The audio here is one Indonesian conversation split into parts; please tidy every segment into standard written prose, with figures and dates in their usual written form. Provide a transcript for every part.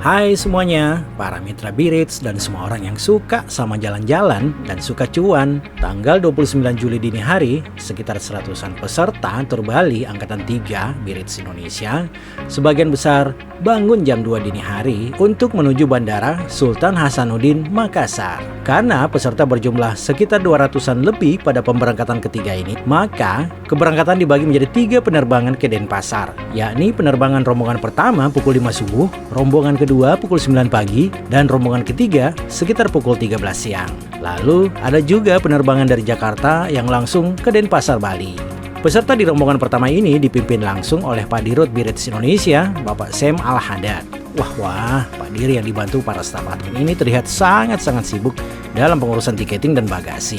Hai semuanya, para mitra Birits dan semua orang yang suka sama jalan-jalan dan suka cuan. Tanggal 29 Juli dini hari, sekitar 100-an peserta tur Bali Angkatan 3 Birits Indonesia, sebagian besar bangun jam 2 dini hari untuk menuju Bandara Sultan Hasanuddin Makassar. Karena peserta berjumlah sekitar 200-an lebih pada pemberangkatan ketiga ini, maka keberangkatan dibagi menjadi 3 penerbangan ke Denpasar, yakni penerbangan rombongan pertama pukul 5 subuh, rombongan kedua pukul 9 pagi, dan rombongan ketiga sekitar pukul 13 siang. Lalu ada juga penerbangan dari Jakarta yang langsung ke Denpasar, Bali. Peserta di rombongan pertama ini dipimpin langsung oleh Pak Dirut Birits Indonesia, Bapak Sem Al-Hadad. Wah, Pak Dir yang dibantu para staf admin ini terlihat sangat-sangat sibuk dalam pengurusan tiketing dan bagasi.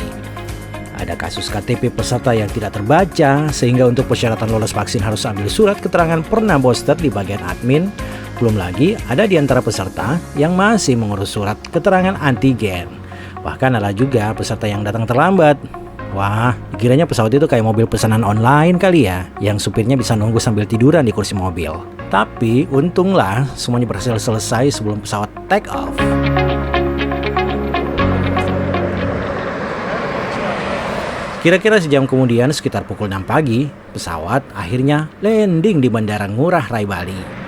Ada kasus KTP peserta yang tidak terbaca, sehingga untuk persyaratan lolos vaksin harus ambil surat keterangan pernah booster di bagian admin. Belum lagi ada di antara peserta yang masih mengurus surat keterangan antigen. Bahkan ada juga peserta yang datang terlambat. Wah, dikiranya pesawat itu kayak mobil pesanan online kali ya, yang supirnya bisa nunggu sambil tiduran di kursi mobil. Tapi untunglah semuanya berhasil selesai sebelum pesawat take off. Kira-kira sejam kemudian, sekitar pukul 6 pagi, pesawat akhirnya landing di Bandara Ngurah Rai Bali.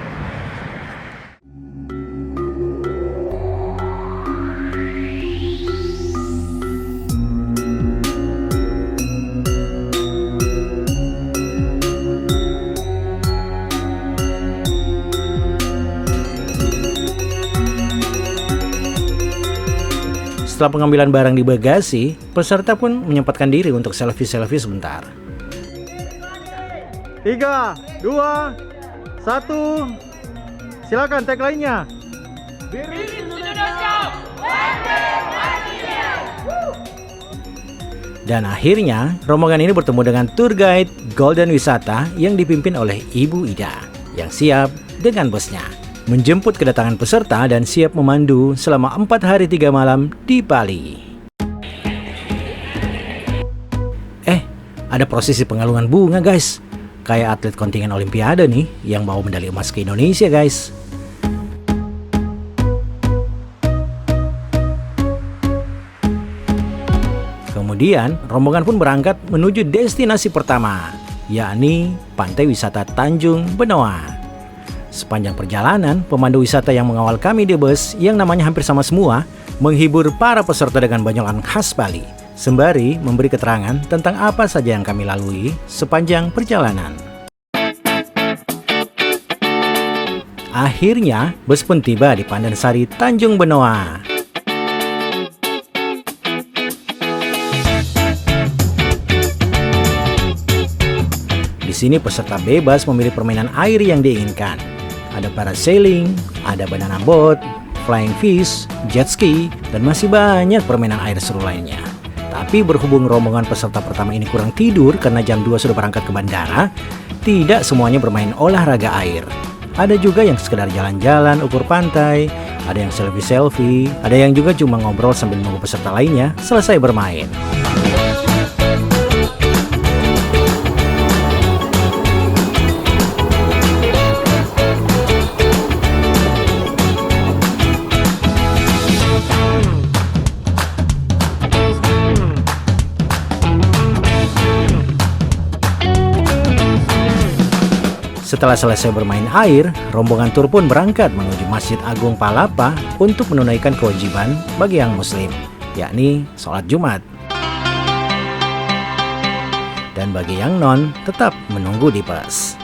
Setelah pengambilan barang di bagasi, peserta pun menyempatkan diri untuk selfie-selfie sebentar. 3, 2, 1, silakan tagline-nya. Birits Indonesia, one day, one million. Dan akhirnya, rombongan ini bertemu dengan tour guide Golden Wisata yang dipimpin oleh Ibu Ida, yang siap dengan busnya menjemput kedatangan peserta dan siap memandu selama 4 hari 3 malam di Bali. Ada prosesi pengalungan bunga guys. Kayak atlet kontingen Olimpiade nih yang bawa medali emas ke Indonesia guys. Kemudian rombongan pun berangkat menuju destinasi pertama, yakni Pantai Wisata Tanjung Benoa. Sepanjang perjalanan, pemandu wisata yang mengawal kami di bus yang namanya hampir sama semua, menghibur para peserta dengan banyolan khas Bali, sembari memberi keterangan tentang apa saja yang kami lalui sepanjang perjalanan. Akhirnya, bus pun tiba di Pandansari Tanjung Benoa. Di sini peserta bebas memilih permainan air yang diinginkan. Ada parasailing, ada banana boat, flying fish, jet ski, dan masih banyak permainan air seru lainnya. Tapi berhubung rombongan peserta pertama ini kurang tidur karena jam 2 sudah berangkat ke bandara, tidak semuanya bermain olahraga air. Ada juga yang sekedar jalan-jalan ukur pantai, ada yang selfie-selfie, ada yang juga cuma ngobrol sambil menunggu peserta lainnya selesai bermain. Setelah selesai bermain air, rombongan tur pun berangkat menuju Masjid Agung Palapa untuk menunaikan kewajiban bagi yang muslim, yakni sholat Jumat. Dan bagi yang non, tetap menunggu di pos.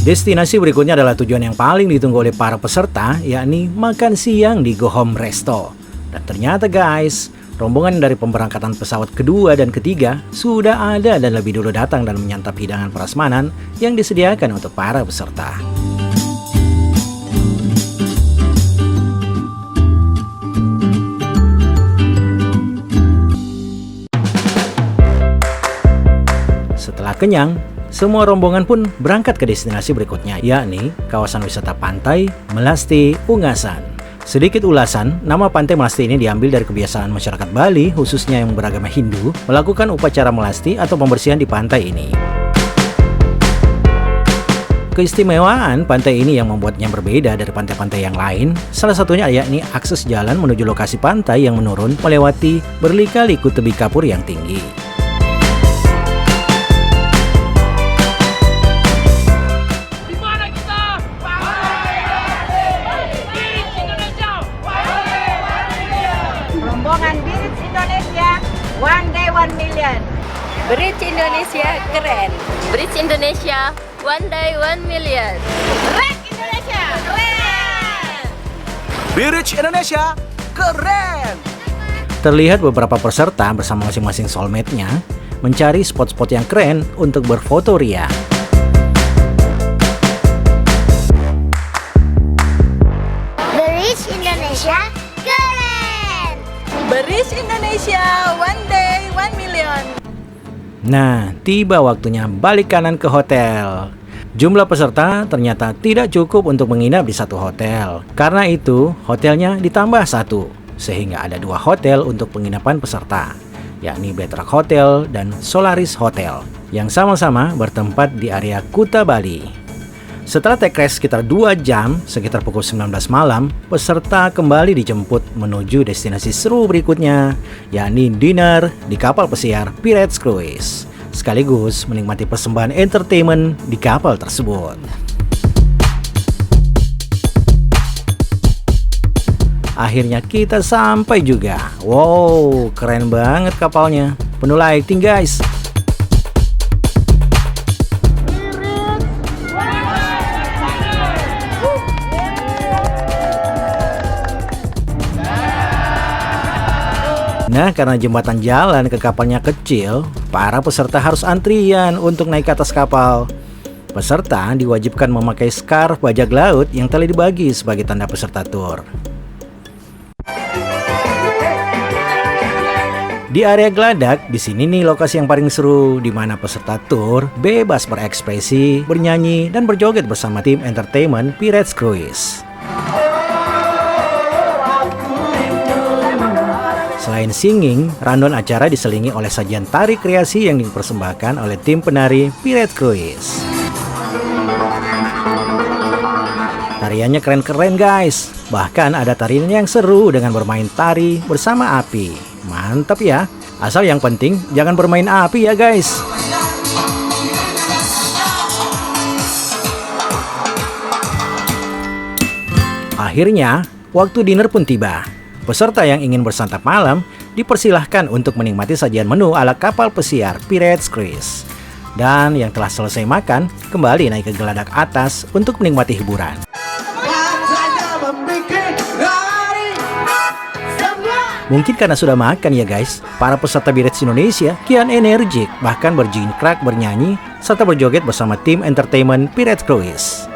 Destinasi berikutnya adalah tujuan yang paling ditunggu oleh para peserta, yakni makan siang di Go Home Resto. Dan ternyata guys, rombongan dari pemberangkatan pesawat kedua dan ketiga sudah ada dan lebih dulu datang dan menyantap hidangan prasmanan yang disediakan untuk para peserta. Setelah kenyang, semua rombongan pun berangkat ke destinasi berikutnya, yakni kawasan wisata pantai Melasti Ungasan. Sedikit ulasan, nama pantai Melasti ini diambil dari kebiasaan masyarakat Bali, khususnya yang beragama Hindu, melakukan upacara melasti atau pembersihan di pantai ini. Keistimewaan pantai ini yang membuatnya berbeda dari pantai-pantai yang lain, salah satunya yakni akses jalan menuju lokasi pantai yang menurun melewati berlika-liku tebing kapur yang tinggi. Rombongan Birits Indonesia, one day 1 million. Bridge Indonesia keren. Bridge Indonesia, one day 1 million. Bridge Indonesia, keren. Bridge Indonesia keren. Terlihat beberapa peserta bersama masing-masing soulmate-nya mencari spot-spot yang keren untuk berfoto ria. Bridge Indonesia keren. Bridge Indonesia one day 1 million. Nah, tiba waktunya balik kanan ke hotel. Jumlah peserta ternyata tidak cukup untuk menginap di satu hotel. Karena itu, hotelnya ditambah satu, sehingga ada 2 hotel untuk penginapan peserta, yakni Betrak Hotel dan Solaris Hotel, yang sama-sama bertempat di area Kuta Bali. Setelah take rest sekitar 2 jam, sekitar pukul 19 malam, peserta kembali dijemput menuju destinasi seru berikutnya, yakni dinner di kapal pesiar Pirates Cruise, sekaligus menikmati persembahan entertainment di kapal tersebut. Akhirnya kita sampai juga. Wow, keren banget kapalnya. Penuh lighting guys. Nah, karena jembatan jalan ke kapalnya kecil, para peserta harus antrian untuk naik ke atas kapal. Peserta diwajibkan memakai scarf bajak laut yang telah dibagi sebagai tanda peserta tur. Di area Geladak, di sini nih lokasi yang paling seru, di mana peserta tur bebas berekspresi, bernyanyi, dan berjoget bersama tim entertainment Pirates Cruise. Selain singing, rundown acara diselingi oleh sajian tari kreasi yang dipersembahkan oleh tim penari Pirates Cruise. Tariannya keren-keren guys. Bahkan ada tarian yang seru dengan bermain tari bersama api. Mantap ya. Asal yang penting jangan bermain api ya guys. Akhirnya, waktu dinner pun tiba. Peserta yang ingin bersantap malam dipersilahkan untuk menikmati sajian menu ala kapal pesiar Pirates Cruise. Dan yang telah selesai makan, kembali naik ke Geladak atas untuk menikmati hiburan. Mungkin karena sudah makan ya guys, para peserta Pirates Indonesia kian energik, bahkan berjingkrak, bernyanyi, serta berjoget bersama tim entertainment Pirates Cruise.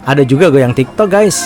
Ada juga goyang TikTok guys.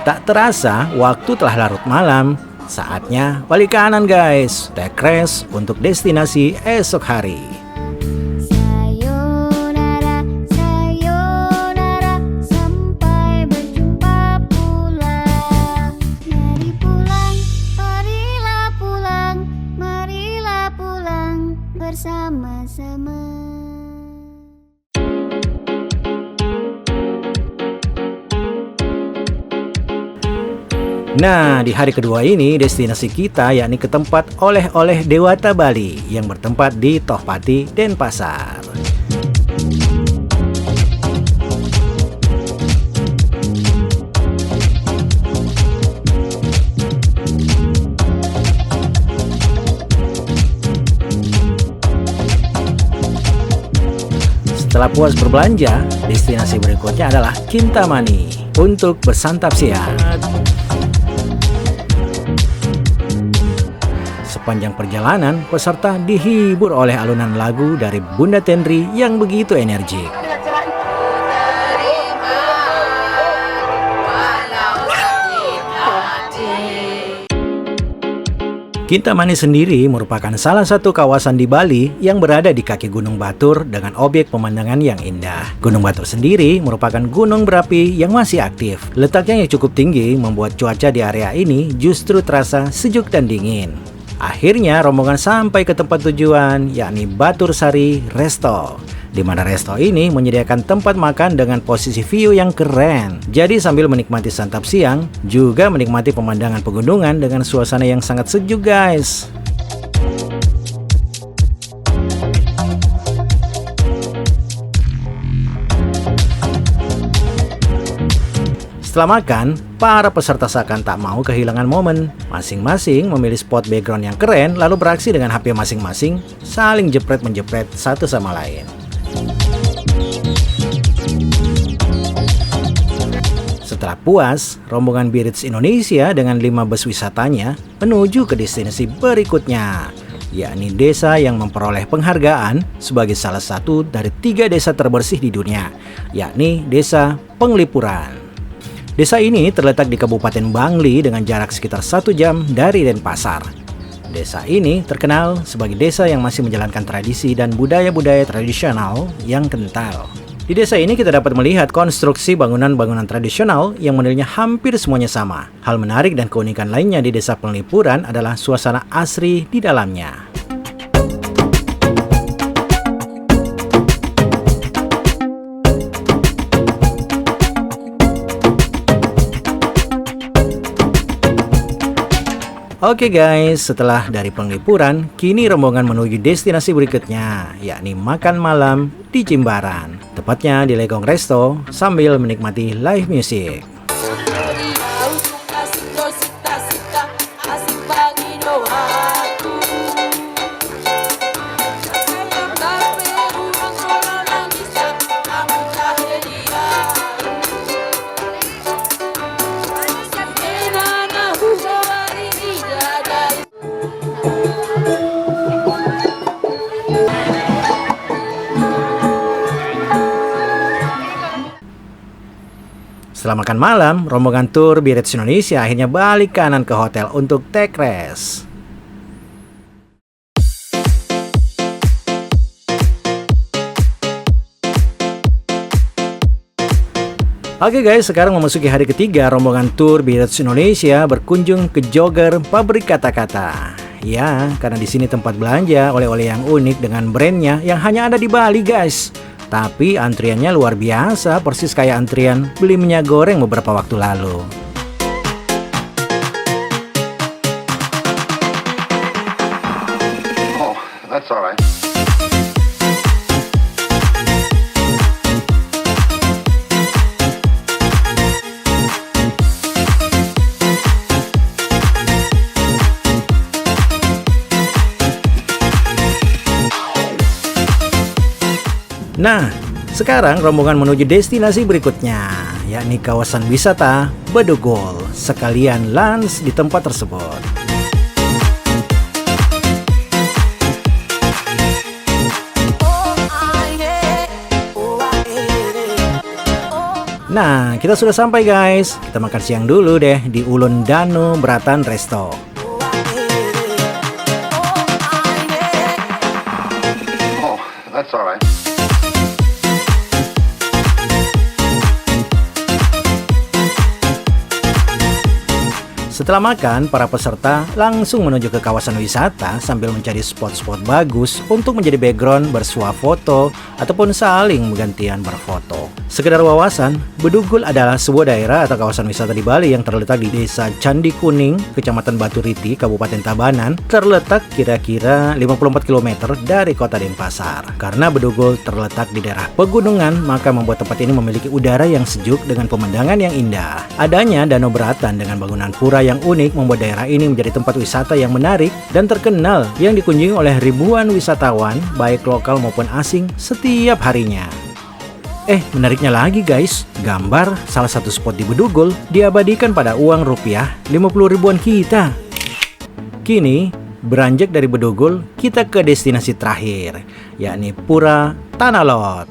Tak terasa, waktu telah larut malam. Saatnya balik kanan guys, take rest untuk destinasi esok hari. Sayonara, sayonara, sampai berjumpa pula. Mari pulang, marilah pulang, marilah pulang bersama-sama. Nah, di hari kedua ini destinasi kita yakni ke tempat oleh-oleh Dewata Bali yang bertempat di Tohpati, Denpasar. Setelah puas berbelanja, destinasi berikutnya adalah Kintamani untuk bersantap siang. Sepanjang perjalanan, peserta dihibur oleh alunan lagu dari Bunda Tenri yang begitu energik. Kintamani sendiri merupakan salah satu kawasan di Bali yang berada di kaki Gunung Batur dengan objek pemandangan yang indah. Gunung Batur sendiri merupakan gunung berapi yang masih aktif. Letaknya yang cukup tinggi membuat cuaca di area ini justru terasa sejuk dan dingin. Akhirnya rombongan sampai ke tempat tujuan, yakni Batur Sari Resto, di mana resto ini menyediakan tempat makan dengan posisi view yang keren. Jadi sambil menikmati santap siang, juga menikmati pemandangan pegunungan dengan suasana yang sangat sejuk guys. Setelah makan, para peserta seakan tak mau kehilangan momen. Masing-masing memilih spot background yang keren, lalu beraksi dengan HP masing-masing, saling jepret-menjepret satu sama lain. Setelah puas, rombongan Birits Indonesia dengan 5 bus wisatanya menuju ke destinasi berikutnya, yakni desa yang memperoleh penghargaan sebagai salah satu dari 3 desa terbersih di dunia, yakni Desa Penglipuran. Desa ini terletak di Kabupaten Bangli dengan jarak sekitar 1 jam dari Denpasar. Desa ini terkenal sebagai desa yang masih menjalankan tradisi dan budaya-budaya tradisional yang kental. Di desa ini kita dapat melihat konstruksi bangunan-bangunan tradisional yang modelnya hampir semuanya sama. Hal menarik dan keunikan lainnya di Desa Penglipuran adalah suasana asri di dalamnya. Oke guys, setelah dari Penglipuran, kini rombongan menuju destinasi berikutnya, yakni makan malam di Jimbaran. Tepatnya di Legong Resto sambil menikmati live music. Setelah makan malam, rombongan tur Birits Indonesia akhirnya balik kanan ke hotel untuk take rest. Oke guys, sekarang memasuki hari ketiga rombongan tur Birits Indonesia berkunjung ke Jogger Pabrik Kata-Kata. Ya, karena di sini tempat belanja oleh-oleh yang unik dengan brandnya yang hanya ada di Bali guys. Tapi antriannya luar biasa, persis kayak antrian beli minyak goreng beberapa waktu lalu. Oh, that's all right. Nah, sekarang rombongan menuju destinasi berikutnya, yakni kawasan wisata Bedugul, sekalian lunch di tempat tersebut. Nah, kita sudah sampai guys. Kita makan siang dulu deh di Ulun Danu Bratan Resto. Oh, that's all right. Setelah makan, para peserta langsung menuju ke kawasan wisata sambil mencari spot-spot bagus untuk menjadi background bersuah foto ataupun saling bergantian berfoto. Sekedar wawasan, Bedugul adalah sebuah daerah atau kawasan wisata di Bali yang terletak di Desa Candi Kuning, Kecamatan Batu Riti, Kabupaten Tabanan, terletak kira-kira 54 km dari kota Denpasar. Karena Bedugul terletak di daerah pegunungan, maka membuat tempat ini memiliki udara yang sejuk dengan pemandangan yang indah. Adanya Danau Bratan dengan bangunan pura yang unik membuat daerah ini menjadi tempat wisata yang menarik dan terkenal yang dikunjungi oleh ribuan wisatawan baik lokal maupun asing setiap harinya. Menariknya lagi guys, gambar salah satu spot di Bedugul diabadikan pada uang rupiah 50 ribuan kita. Kini, beranjak dari Bedugul, kita ke destinasi terakhir, yakni Pura Tanah Lot.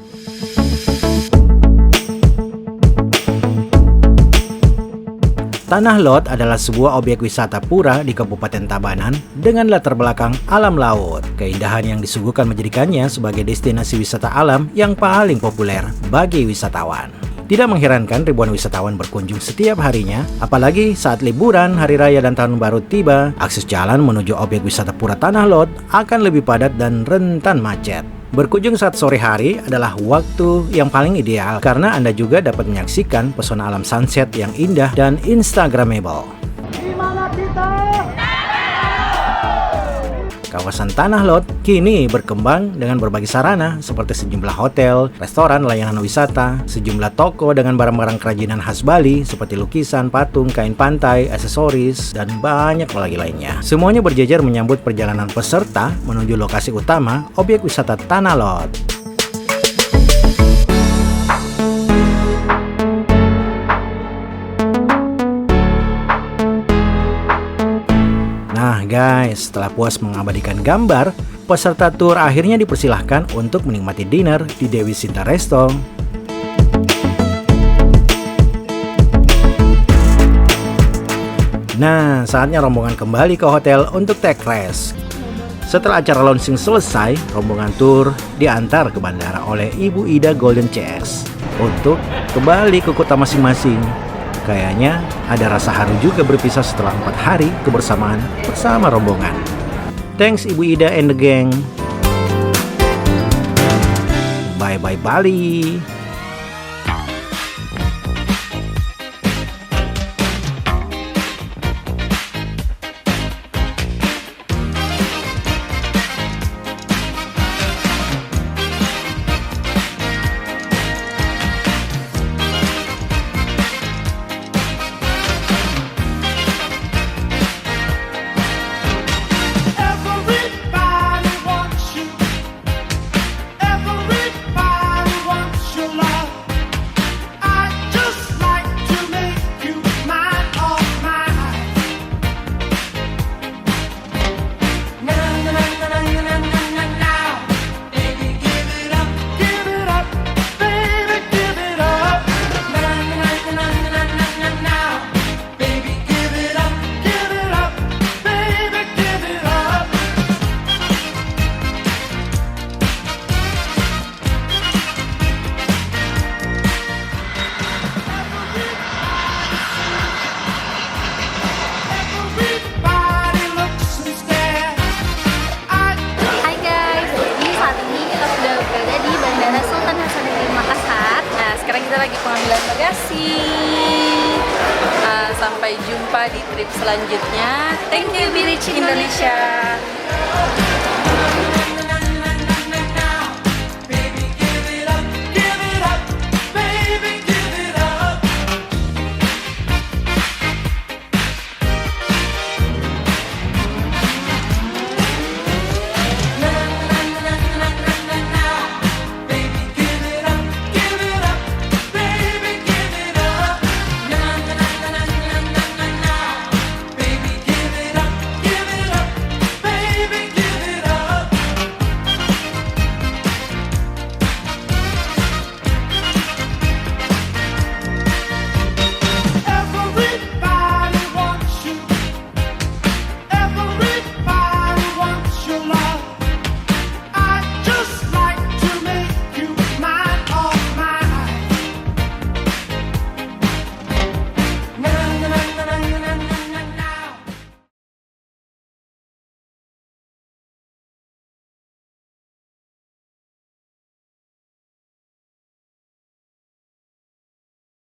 Tanah Lot adalah sebuah objek wisata pura di Kabupaten Tabanan dengan latar belakang alam laut. Keindahan yang disuguhkan menjadikannya sebagai destinasi wisata alam yang paling populer bagi wisatawan. Tidak mengherankan ribuan wisatawan berkunjung setiap harinya, apalagi saat liburan, hari raya dan tahun baru tiba, akses jalan menuju objek wisata Pura Tanah Lot akan lebih padat dan rentan macet. Berkunjung saat sore hari adalah waktu yang paling ideal karena Anda juga dapat menyaksikan pesona alam sunset yang indah dan instagramable. Kawasan Tanah Lot kini berkembang dengan berbagai sarana seperti sejumlah hotel, restoran, layanan wisata, sejumlah toko dengan barang-barang kerajinan khas Bali seperti lukisan, patung, kain pantai, aksesoris, dan banyak lagi lainnya. Semuanya berjejer menyambut perjalanan peserta menuju lokasi utama objek wisata Tanah Lot. Nah guys, setelah puas mengabadikan gambar, peserta tur akhirnya dipersilahkan untuk menikmati dinner di Dewi Sinta Resto. Nah, saatnya rombongan kembali ke hotel untuk take rest. Setelah acara launching selesai, rombongan tur diantar ke bandara oleh Ibu Ida Golden CS untuk kembali ke kota masing-masing. Kayaknya ada rasa haru juga berpisah setelah 4 hari kebersamaan bersama rombongan. Thanks Ibu Ida and the gang. Bye-bye Bali. lagi pengambilan bagasi. Sampai jumpa di trip selanjutnya. Thank you, Birich Indonesia.